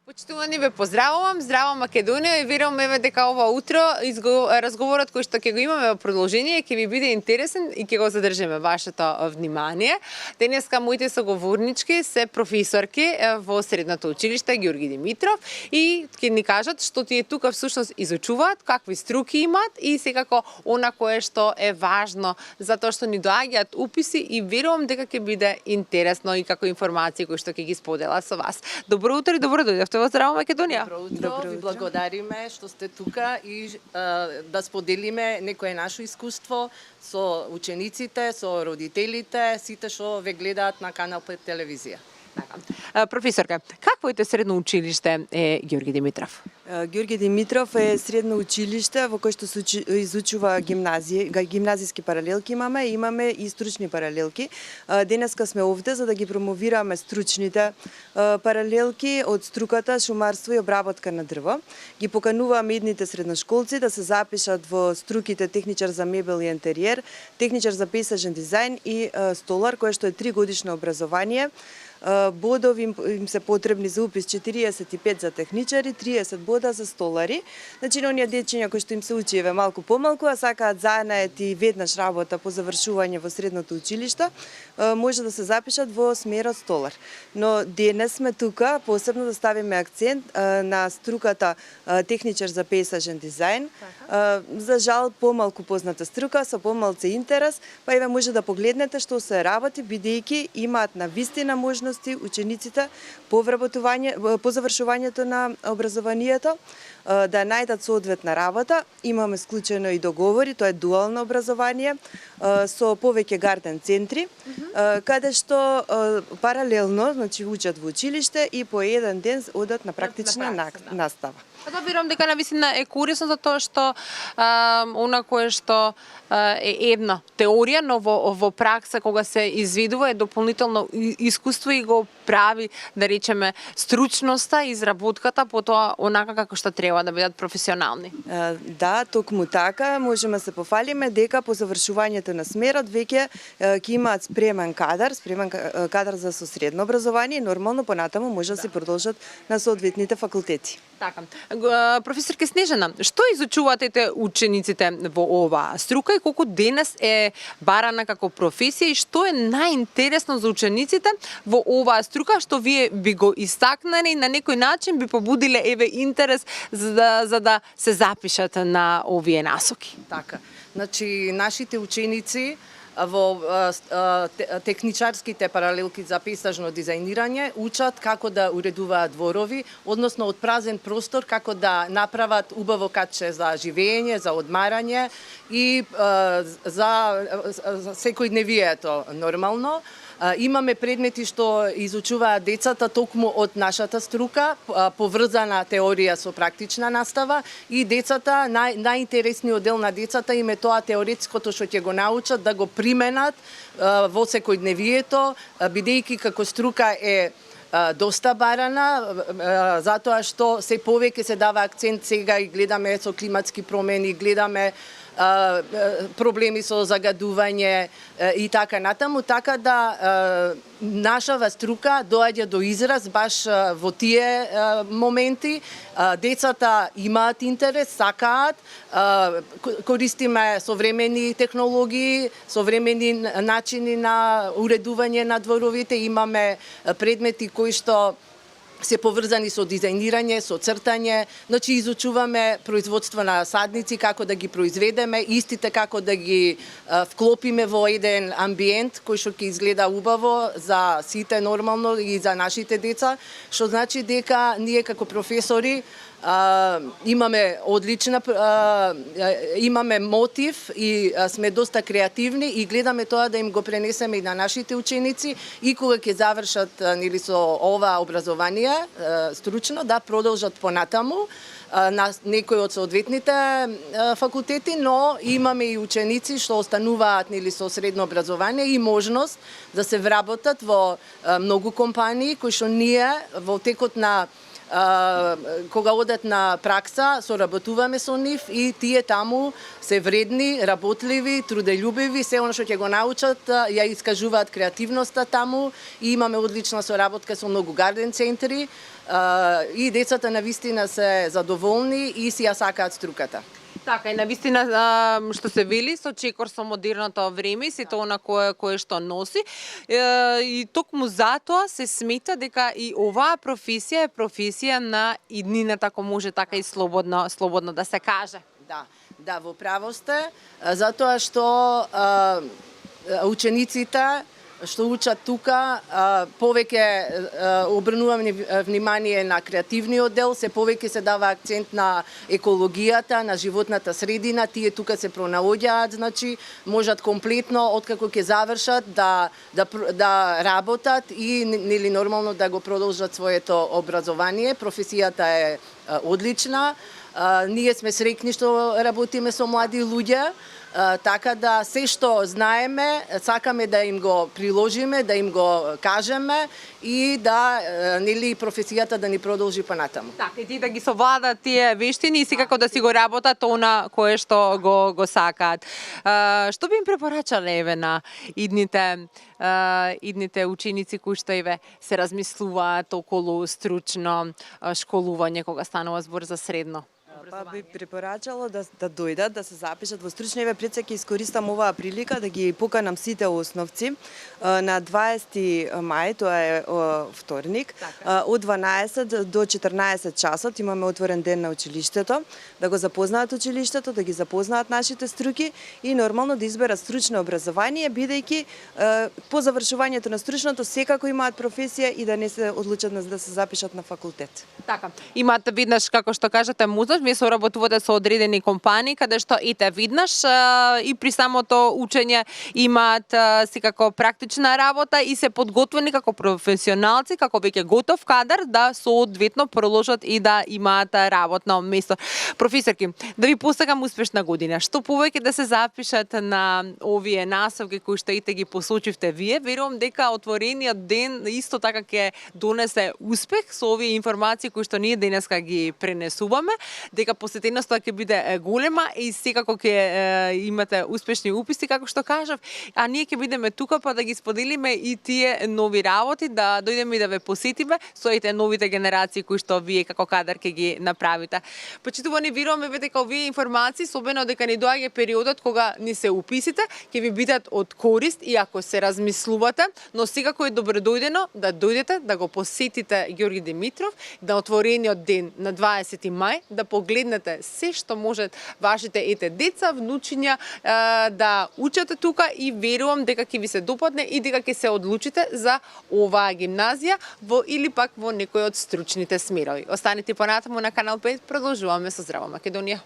Почитувани, ве поздравувам, здрава Македонија и верувам дека ова утро разговорот кој што ќе го имаме во продолжение ќе ви биде интересен и ќе го задржиме вашето внимание. Денеска моите соговорнички се професорки во средното училиште Ѓорги Димитров и ќе ни кажат што тие тука всушност изучуваат, какви струки имаат и секако она кое што е важно затоа што ни доаѓаат уписи и верувам дека ќе биде интересно и како информации кои што ќе ги сподела со вас. Добро утро и добро дојдовте во Здрава Македонија. Добро утро, ви благодариме што сте тука и да споделиме некое наше искуство со учениците, со родителите, сите што ве гледаат на Канал 5 телевизија. Професорка, какво е средно училиште е Ѓорги Димитров? Ѓорги Димитров е средно училиште во кое што се изучува гимназиски паралелки имаме и стручни паралелки. Денеска сме овде за да ги промовираме стручните паралелки од струката шумарство и обработка на дрво. Ги покануваме идните средношколци да се запишат во струките техничар за мебел и интериер, техничар за пейзажен дизајн и столар, кое што е 3-годишно образование. Бодови им се потребни за упис 45 за техничари, 30 бода за столари. Значи, на оние дечиња кои што им се учи малку помалку, а сакаат занает и веднаш работа по завршување во средното училиште, може да се запишат во смерот столар. Но денес сме тука посебно да ставиме акцент на струката техничар за пейзажен дизајн. За жал помалку позната струка, со помалце интерес, па еве може да погледнете што се работи бидејќи имаат навистина можност учениците по завршувањето на образованието да најдат соодветна работа. Имаме склучено и договори, тоа е дуално образование со повеќе гарден центри, каде што паралелно, значи учат во училиште и по еден ден одат на практична настава. Тоа верувам дека навистина е корисно затоа што она кое што е една теорија, но во пракса кога се изведува е дополнително искуство и го прави, да речеме, стручноста, изработката, потоа онака како што треба да бидат професионални. Да, токму така, можеме да се пофалиме дека по завршувањето на смерот веќе ќе имаат спремен кадар за со средно образование и нормално понатаму може да се продолжат на соодветните факултети. Така. Професорке Снежана, што изучувате учениците во оваа струка и колку денес е барана како професија и што е најинтересно за учениците во оваа струка што вие би го истакнале и на некој начин би побудиле интерес за да се запишат на овие насоки? Така. Значи нашите ученици во техничарските паралелки за пейзажно дизајнирање учат како да уредуваат дворови, односно од празен простор како да направат убаво катче за живење, за одмарање и за секојдневието нормално. Имаме предмети што изучуваат децата токму од нашата струка, поврзана теорија со практична настава и децата, најинтересниот дел на децата им е тоа теоретското што ќе го научат да го применат во секојдневието, бидејќи како струка е доста барана, затоа што се повеќе се дава акцент сега и гледаме со климатски промени, гледаме проблеми со загадување и така натаму, така да нашава струка доаѓа до израз баш во тие моменти. Децата имаат интерес, сакаат, користиме современи технологии, современи начини на уредување на дворовите, имаме предмети кои што се поврзани со дизајнирање, со цртање, значи изучуваме производство на садници, како да ги произведеме, истите како да ги вклопиме во еден амбиент кој што ќе изгледа убаво за сите нормално и за нашите деца, што значи дека ние како професори имаме имаме мотив и сме доста креативни и гледаме тоа да им го пренесеме и на нашите ученици и кога ќе завршат со ова образование стручно да продолжат понатаму на некои од соодветните факултети, но имаме и ученици што остануваат со средно образование и можност да се вработат во многу компании кои што ние во текот на кога одат на пракса, соработуваме со нив и тие таму се вредни, работливи, труделјубиви, се оно што ќе го научат, ја искажуваат креативноста таму и имаме одлична соработка со многу гарден центри работи и децата навистина се задоволни и си ја сакаат струката. Така, и навистина што се вели со чекор со модерното време и сето она кое што носи. И токму затоа се смета дека и оваа професија е професија на иднината, ако може така и слободно да се каже. Да, во право сте, затоа што учениците што учат тука, повеќе обрнуваме внимание на креативниот дел, се повеќе се дава акцент на екологијата, на животната средина, тие тука се пронаоѓаат, значи можат комплетно откако ќе завршат да работат и нели нормално да го продолжат своето образование. Професијата е одлична. Ние сме среќни што работиме со млади луѓе. Така да се што знаеме, сакаме да им го приложиме, да им го кажеме и да нели професијата да ни продолжи понатаму. Така, и ти да ги совладат тие вештини и секако да си го работат она кое што го сакаат. Што би им препорачале еве на идните ученици кои што еве се размислуваат околу стручно школување кога станува збор за средно? Па би препорачало да дојдат, да се запишат во стручни. Еве пред се ќе искористам оваа прилика да ги поканам сите основци на 20 мај, тоа е вторник, од 12 до 14 часот имаме отворен ден на училиштето, да го запознаат училиштето, да ги запознаат нашите струки и нормално да изберат стручно образование, бидејќи по завршувањето на стручното секако имаат професија и да не се одлучат да се запишат на факултет. Така, имате виднаш како што кажете музаж, вие соработувате со одредени компании каде што ете виднаш и при самото учење имаат секако практична работа и се подготвени како професионалци, како веќе готов кадар да соодветно проложат и да имаат работно место. Професорки, да ви посакам успешна година. Што повеќе да се запишат на овие насоки кои што ите ги посочивте вие, верувам дека отворениот ден исто така ќе донесе успех со овие информации кои што ние денеска ги пренесуваме, дека посетеноста ќе биде голема и секако ќе имате успешни уписи, како што кажав, а ние ќе бидеме тука па да ги споделиме и тие нови работи, да дојдеме и да ве посетиме со ете новите генерации кои што вие како кадар ќе ги направите. Почитувани, веруваме дека овие информации, особено дека ни доаѓа периодот кога ни се уписите, ќе ви бидат од корист и ако се размислувате, но секако е добредојдено да дојдете да го посетите Ѓорги Димитров на отворениот ден на 20 мај, да погледнете се што можат вашите ете деца, внучиња да учат тука и верувам дека ќе ви се допадне и дека ќе се одлучите за оваа гимназија или пак во некој од стручните смерови. Останете понатаму на Канал 5, продолжуваме со Здрава Македонија.